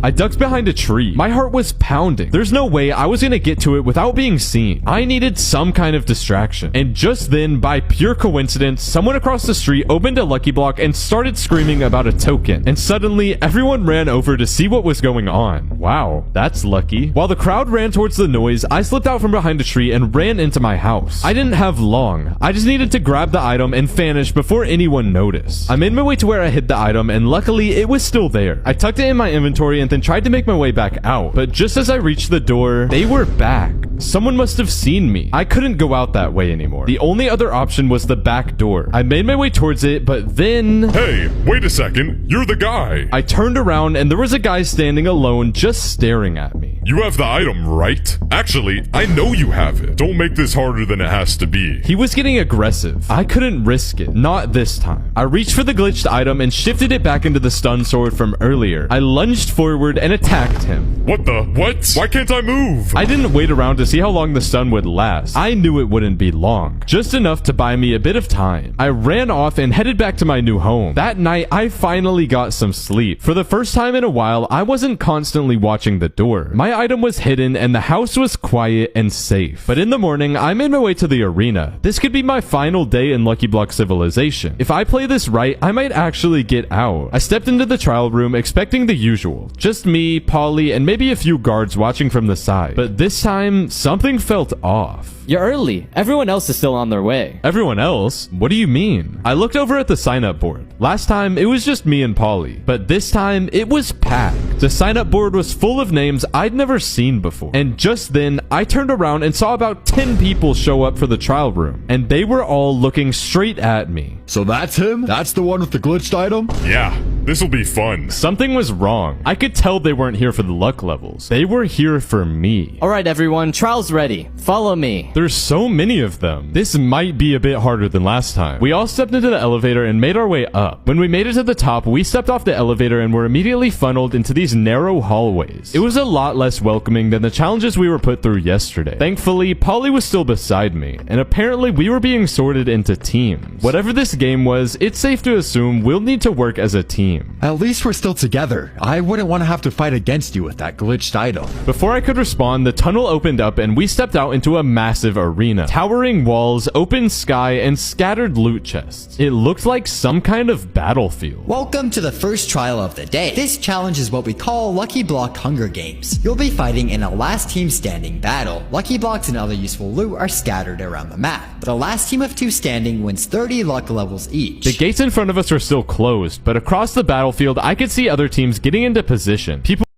I ducked behind a tree. My heart was pounding. There's no way I was gonna get to it without being seen. I needed some kind of distraction. And just then, by pure coincidence, someone across the street opened a Lucky Block and started screaming about a token. And suddenly, everyone ran over to see what was going on. Wow, that's lucky. While the crowd ran towards the noise, I slipped out from behind a tree and ran into my house. I didn't have long. I just needed to grab the item and vanish before anyone noticed. I made my way to where I hid the item, and luckily it was still there. I tucked it in my inventory and then tried to make my way back out. But just as I reached the door, they were back. Someone must have seen me. I couldn't go out that way anymore. The only other option was the back door. I made my way towards it, but then... Hey, wait a second. You're the guy. I turned around and there was a guy standing alone just staring at me. You have the item, right? Actually, I know you have it. Don't make this harder than it has to be. He was getting aggressive. I couldn't risk it. Not this time. I reached for the glitched item and shifted it back into the stun sword from earlier. I lunged forward and attacked him. What the? What? Why can't I move? I didn't wait around to see how long the stun would last. I knew it wouldn't be long. Just enough to buy me a bit of time. I ran off and headed back to my new home. That night, I finally got some sleep. For the first time in a while, I wasn't constantly watching the door. My item was hidden and the house was quiet and safe. But in the morning, I made my way to the arena. This could be my final day in Lucky Block Civilization. If I play this right, I might actually get out. I stepped into the trial room expecting the usual. Just me, Polly, and maybe a few guards watching from the side. But this time, something felt off. You're early. Everyone else is still on their way. Everyone else? What do you mean? I looked over at the sign-up board. Last time, it was just me and Polly. But this time, it was packed. The sign-up board was full of names I'd never seen before. And just then, I turned around and saw about 10 people show up for the trial room. And they were all looking straight at me. So that's him? That's the one with the glitched item? Yeah, this'll be fun. Something was wrong. I could tell they weren't here for the luck levels. They were here for me. All right, everyone. Trial's ready. Follow me. There's so many of them. This might be a bit harder than last time. We all stepped into the elevator and made our way up. When we made it to the top, we stepped off the elevator and were immediately funneled into these narrow hallways. It was a lot less welcoming than the challenges we were put through yesterday. Thankfully, Polly was still beside me, and apparently we were being sorted into teams. Whatever this game was, it's safe to assume we'll need to work as a team. At least we're still together. I wouldn't want to have to fight against you with that glitched item. Before I could respond, the tunnel opened up and we stepped out into a massive arena. Towering walls, open sky, and scattered loot chests. It looked like some kind of battlefield. Welcome to the first trial of the day. This challenge is what we call Lucky Block Hunger Games. You'll be fighting in a last team standing battle. Lucky blocks and other useful loot are scattered around the map. The last team of 2 standing wins 30 luck levels each. The gates in front of us are still closed, but across the battlefield, I could see other teams getting into position. People